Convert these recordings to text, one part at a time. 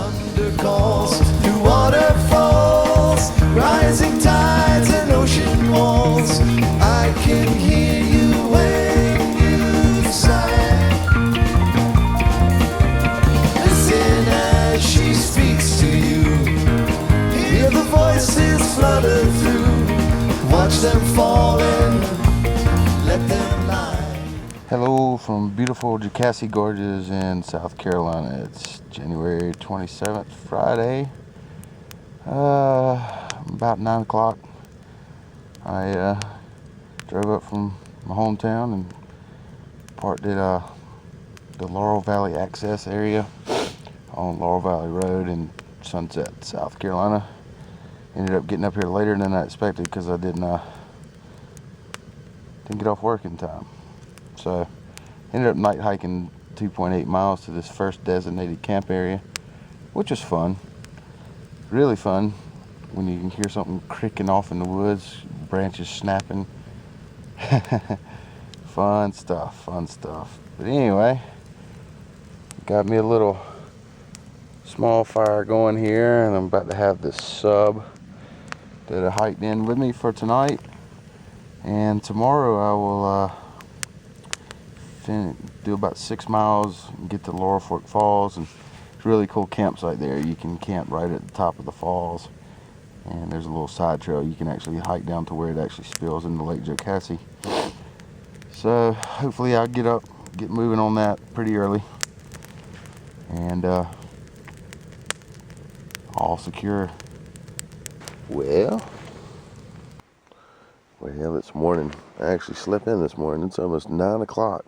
Thunder calls through waterfalls, rising tides and ocean walls. I can hear you when you sigh. Listen as she speaks to you. Hear the voices flutter through. Watch them fall and let them lie. Hello from beautiful Jocassee Gorges in South Carolina. It's January 27th, Friday. About 9 o'clock. I drove up from my hometown and parked at the Laurel Valley access area on Laurel Valley Road in Sunset, South Carolina. Ended up getting up here later than I expected because I didn't get off work in time. So ended up night hiking 2.8 miles to this first designated camp area, which was fun. Really fun when you can hear something creaking off in the woods, branches snapping. Fun stuff. But anyway, got me a little small fire going here, and I'm about to have this sub that I hiked in with me for tonight. And tomorrow I will do about 6 miles and get to Laurel Fork Falls, and it's a really cool campsite there. You can camp right at the top of the falls, and there's a little side trail you can actually hike down to where it actually spills into Lake Jocassee. So hopefully I'll get moving on that pretty early, and all secure. Well, it's morning. I actually slept in this morning. It's almost 9 o'clock.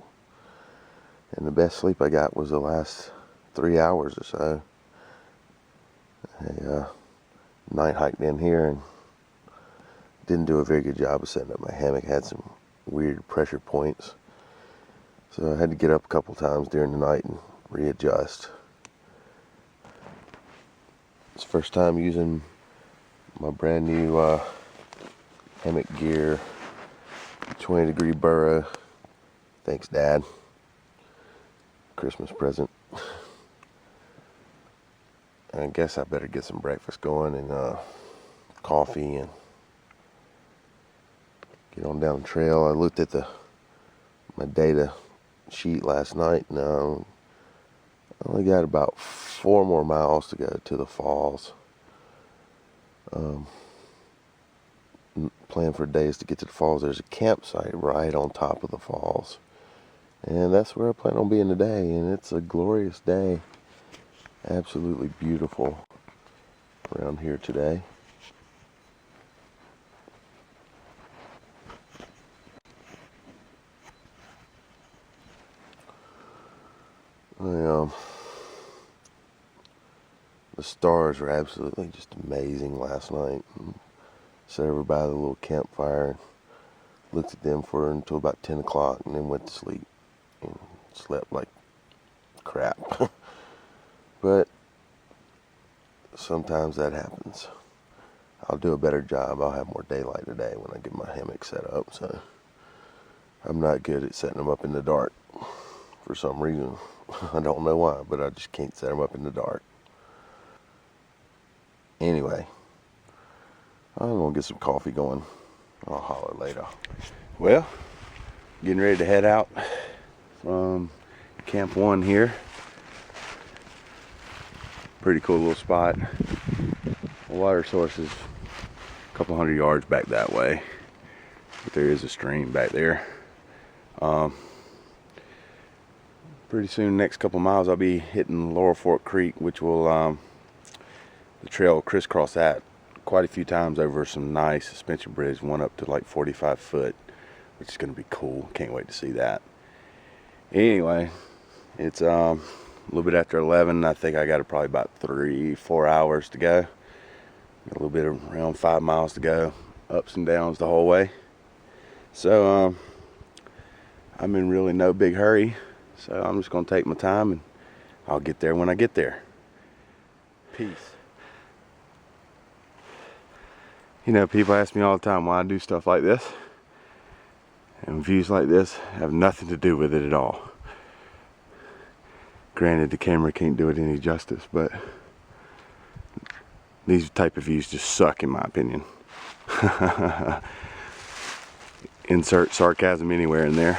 And the best sleep I got was the last 3 hours or so. I night hiked in here and didn't do a very good job of setting up my hammock. Had some weird pressure points. So I had to get up a couple times during the night and readjust. It's the first time using my brand new hammock gear, 20-degree burrow. Thanks, Dad. Christmas present. I guess I better get some breakfast going and coffee and get on down the trail. I looked at my data sheet last night, and I only got about 4 more miles to go to the falls. Plan for days to get to the falls. There's a campsite right on top of the falls, and that's where I plan on being today. And it's a glorious day, absolutely beautiful around here today. The stars were absolutely just amazing last night. Sat over by the little campfire, looked at them until about 10 o'clock, and then went to sleep and slept like crap. But sometimes that happens. I'll do a better job. I'll have more daylight today when I get my hammock set up. So I'm not good at setting them up in the dark for some reason. I don't know why, but I just can't set them up in the dark. Anyway, I'm gonna get some coffee going. I'll holler later. Well, getting ready to head out from Camp 1 here. Pretty cool little spot. The water source is a couple hundred yards back that way, but there is a stream back there. Pretty soon, next couple miles, I'll be hitting Laurel Fork Creek, which will the trail will crisscross that quite a few times over some nice suspension bridge, one up to like 45 foot, which is going to be cool. Can't wait to see that. Anyway, it's a little bit after 11. I think I got probably about 3-4 hours to go. Got a little bit around 5 miles to go, ups and downs the whole way. So I'm in really no big hurry, so I'm just going to take my time, and I'll get there when I get there. Peace. You know, people ask me all the time why I do stuff like this, and views like this have nothing to do with it at all. Granted, the camera can't do it any justice, but These type of views just suck in my opinion. Insert sarcasm anywhere in there.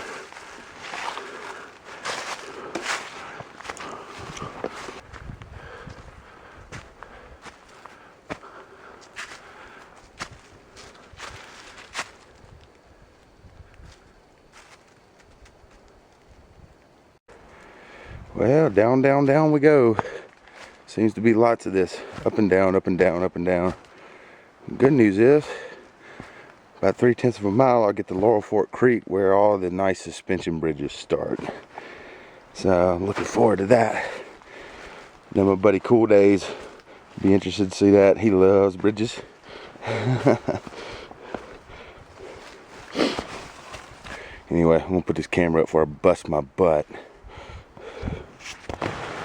Well, down, down, down we go. Seems to be lots of this. Up and down, up and down, up and down. Good news is, about 3/10 of a mile, I'll get to Laurel Fork Creek where all the nice suspension bridges start. So I'm looking forward to that. Then my buddy Cool Days, be interested to see that. He loves bridges. Anyway, I'm gonna put this camera up before I bust my butt.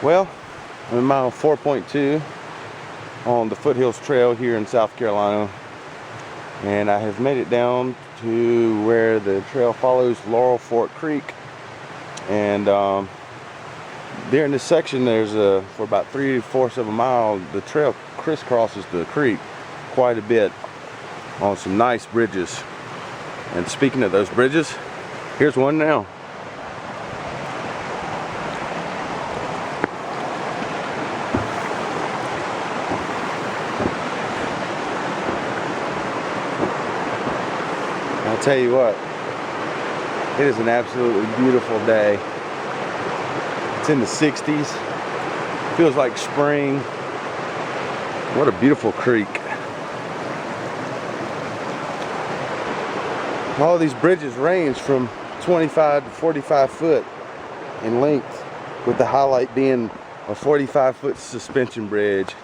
Well, I'm in mile 4.2 on the Foothills Trail here in South Carolina, and I have made it down to where the trail follows Laurel Fork Creek. And during this section, there's for about 3/4 of a mile, the trail crisscrosses the creek quite a bit on some nice bridges. And speaking of those bridges, here's one now. I'll tell you what, it is an absolutely beautiful day. It's in the 60s. Feels like spring. What a beautiful creek. All these bridges range from 25 to 45 foot in length, with the highlight being a 45-foot suspension bridge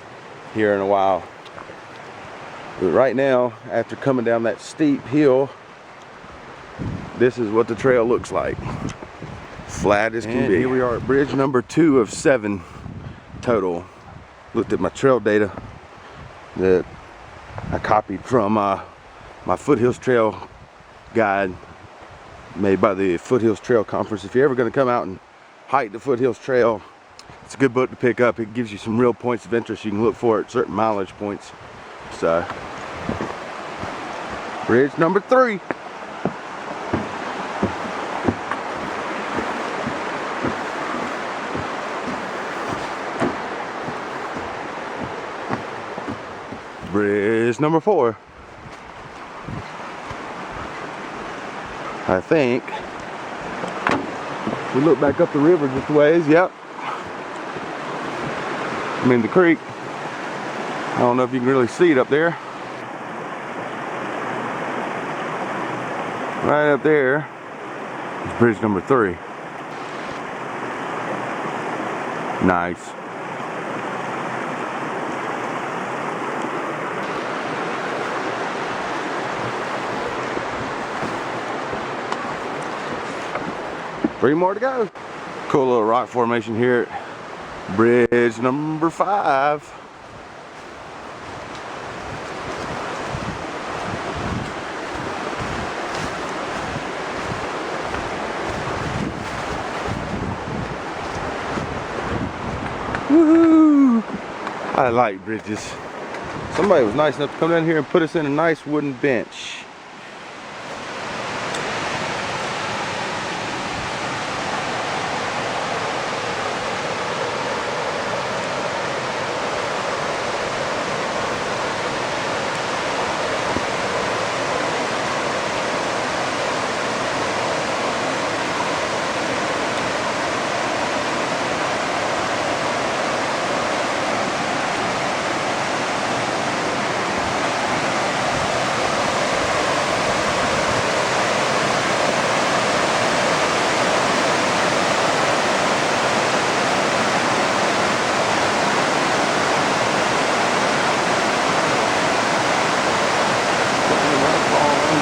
here in a while. But right now, after coming down that steep hill, this is what the trail looks like. Flat as can be. Here we are at bridge number 2 of 7 total. Looked at my trail data that I copied from my Foothills Trail guide made by the Foothills Trail Conference. If you're ever going to come out and hike the Foothills Trail, it's a good book to pick up. It gives you some real points of interest you can look for at certain mileage points. So, bridge number 3. Bridge number 4. I think. We look back up the river just a ways. Yep. I mean the creek. I don't know if you can really see it up there. Right up there is bridge number 3. Nice. Three more to go. Cool little rock formation here at bridge number 5. Woohoo! I like bridges. Somebody was nice enough to come down here and put us in a nice wooden bench.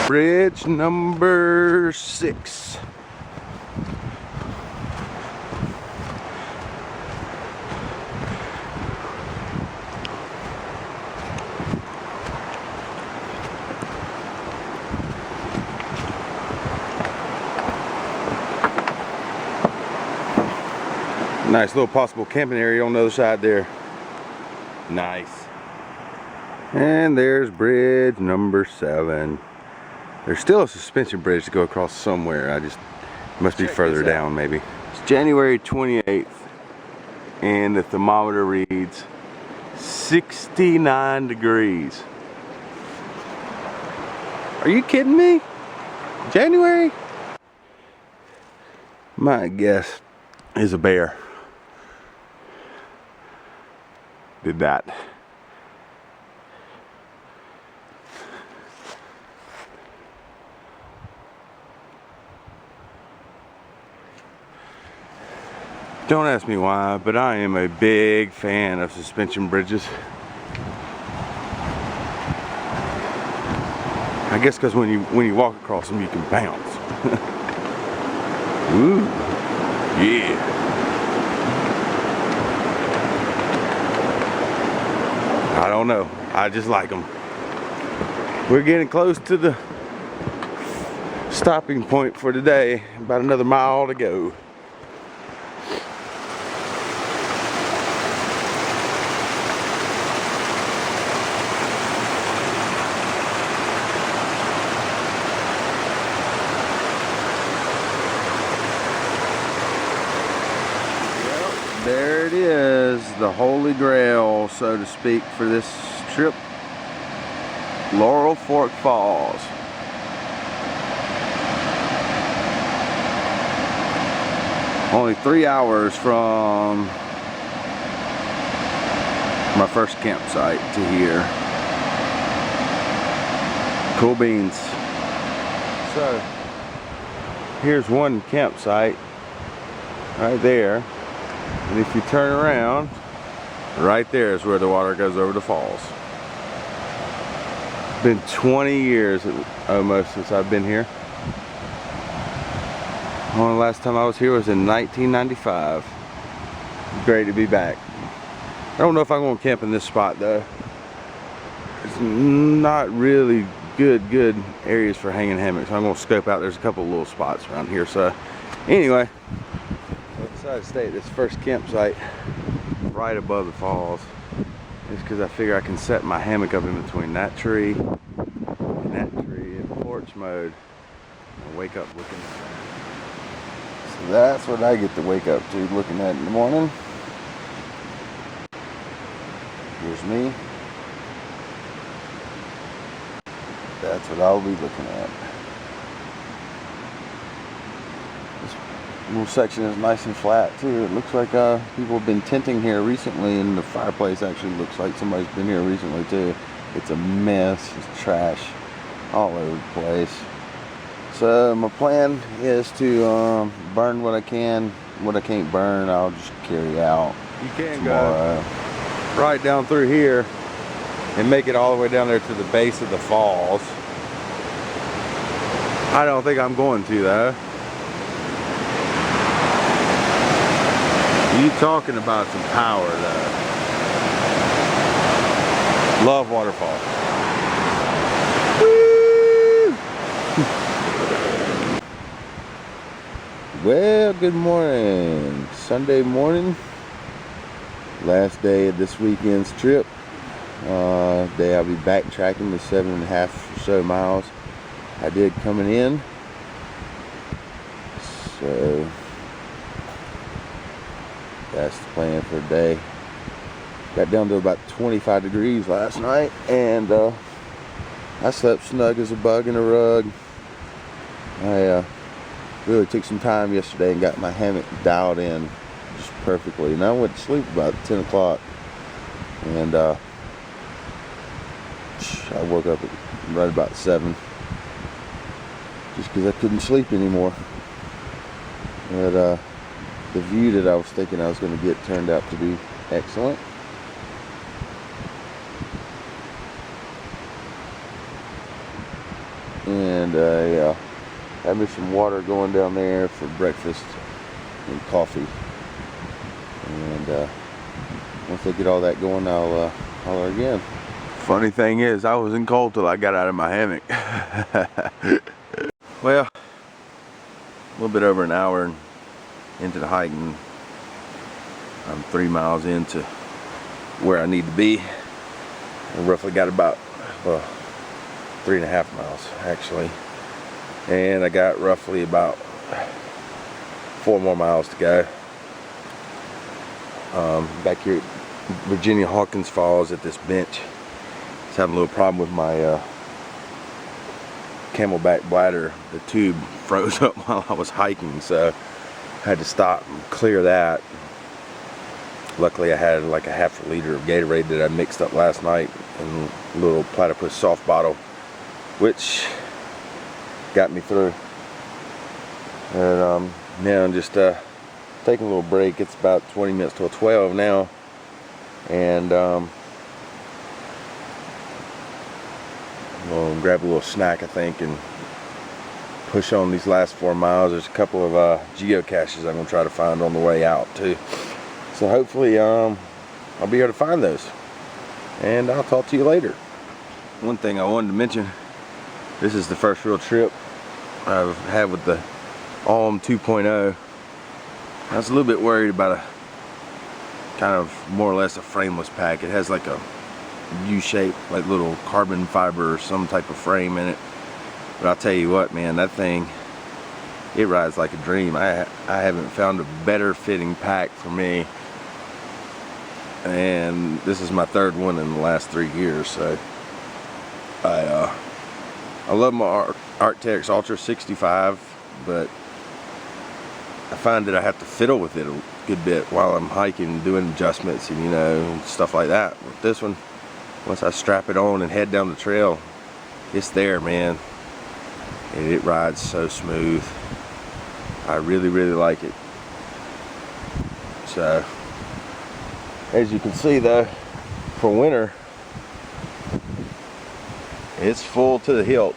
Bridge number 6. Nice little possible camping area on the other side there. Nice. And there's bridge number 7. There's still a suspension bridge to go across somewhere. I just must be further down maybe. It's January 28th and the thermometer reads 69 degrees. Are you kidding me? January? My guess is a bear did that. Don't ask me why, but I am a big fan of suspension bridges. I guess because when you walk across them, you can bounce. Ooh, yeah. I don't know. I just like them. We're getting close to the stopping point for today. About another mile to go. There it is, the holy grail, so to speak, for this trip. Laurel Fork Falls. Only 3 hours from my first campsite to here. Cool beans. So, here's one campsite right there. And if you turn around, right there is where the water goes over the falls. It's been 20 years almost since I've been here. The only last time I was here was in 1995. Great to be back. I don't know if I'm going to camp in this spot though. It's not really good areas for hanging hammocks. I'm going to scope out. There's a couple little spots around here. So anyway, I decided to stay at this first campsite right above the falls. Just because I figure I can set my hammock up in between that tree and that tree in porch mode and wake up looking. So that's what I get to wake up to looking at in the morning. Here's me. That's what I'll be looking at. Little section is nice and flat too. It looks like people have been tenting here recently, and the fireplace actually looks like somebody's been here recently too. It's a mess. It's trash all over the place. So my plan is to burn what I can. What I can't burn, I'll just carry out. You can tomorrow. Go right down through here and make it all the way down there to the base of the falls. I don't think I'm going to though. You talking about some power though. Love waterfall. Woo! Well, good morning. Sunday morning. Last day of this weekend's trip. Day I'll be backtracking the 7.5 or so miles I did coming in. So that's the plan for the day. Got down to about 25 degrees last night, and I slept snug as a bug in a rug. I really took some time yesterday and got my hammock dialed in just perfectly. And I went to sleep about 10 o'clock, and I woke up right about 7 just because I couldn't sleep anymore. But the view that I was thinking I was going to get turned out to be excellent. And yeah, had me some water going down there for breakfast and coffee. And once I get all that going, I'll holler again. Funny thing is, I wasn't cold till I got out of my hammock. Well, a little bit over an hour into the hike, and I'm 3 miles into where I need to be. I roughly got about, well, 3.5 miles actually, and I got roughly about 4 more miles to go. Back here at Virginia Hawkins Falls at this bench, I was having a little problem with my camelback bladder. The tube froze up while I was hiking, so I had to stop and clear that. Luckily I had like a half a liter of Gatorade that I mixed up last night in a little platypus soft bottle, which got me through. And now I'm just taking a little break. It's about 20 minutes till 12 now, and I'm gonna grab a little snack, I think, and push on these last 4 miles. There's a couple of geocaches I'm gonna try to find on the way out too. So hopefully I'll be able to find those, and I'll talk to you later. One thing I wanted to mention, this is the first real trip I've had with the Alm 2.0. I was a little bit worried about a kind of more or less a frameless pack. It has like a U-shape, like little carbon fiber or some type of frame in it. But I'll tell you what, man, that thing, it rides like a dream. I haven't found a better fitting pack for me, and this is my third one in the last 3 years. So I love my Arc'teryx Ultra 65, but I find that I have to fiddle with it a good bit while I'm hiking and doing adjustments and, you know, stuff like that. With this one, once I strap it on and head down the trail, it's there, man, and it rides so smooth. I really, really like it. So, as you can see though, for winter, it's full to the hilt.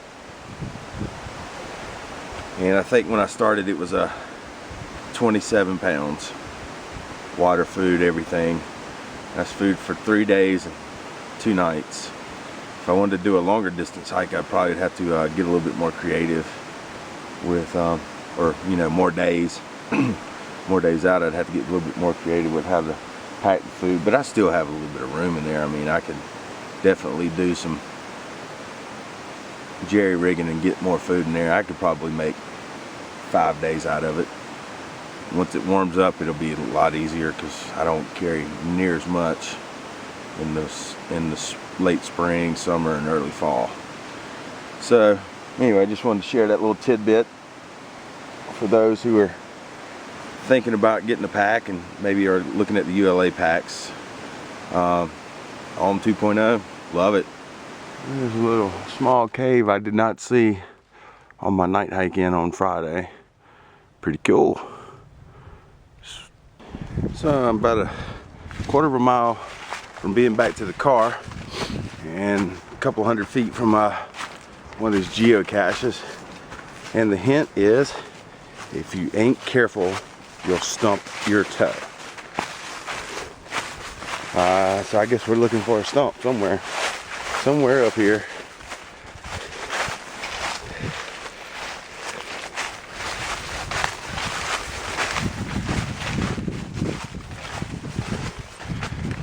And I think when I started it was 27 pounds. Water, food, everything. That's food for 3 days and 2 nights. If I wanted to do a longer distance hike, I'd probably have to get a little bit more creative with, or you know, more days. More days out, I'd have to get a little bit more creative with how to pack the food. But I still have a little bit of room in there. I mean, I could definitely do some jerry rigging and get more food in there. I could probably make 5 days out of it. Once it warms up, it'll be a lot easier because I don't carry near as much in the late spring, summer, and early fall. So anyway, I just wanted to share that little tidbit for those who are thinking about getting a pack and maybe are looking at the ULA packs. Alm 2.0, love it. There's a little small cave I did not see on my night hike in on Friday. Pretty cool. So I'm about a quarter of a mile from being back to the car, and a couple hundred feet from one of these geocaches. And the hint is, if you ain't careful, you'll stump your toe. So I guess we're looking for a stump somewhere up here.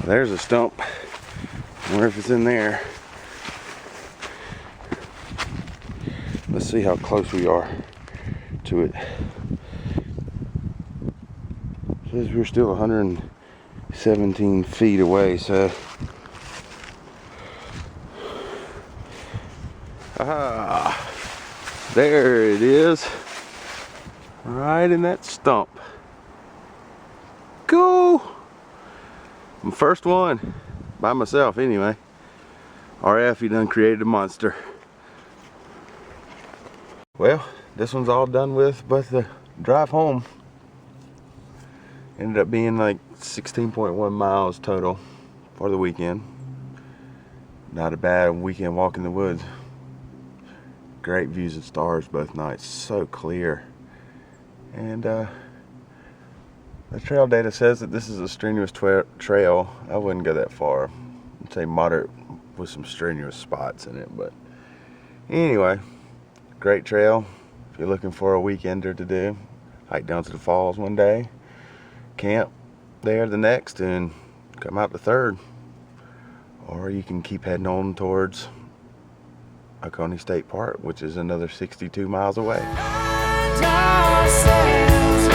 There's a stump. I wonder if it's in there. Let's see how close we are to it. It says we're still 117 feet away, so there it is, right in that stump. Go! I'm first one, by myself anyway. RF, he done created a monster. Well, this one's all done with, but the drive home ended up being like 16.1 miles total for the weekend. Not a bad weekend walk in the woods. Great views of stars both nights, so clear. And the trail data says that this is a strenuous trail. I wouldn't go that far. I'd say moderate with some strenuous spots in it, but anyway, great trail. If you're looking for a weekender to do, hike down to the falls one day, camp there the next, and come out the third. or you can keep heading on towards Oconee State Park, which is another 62 miles away. Find ourselves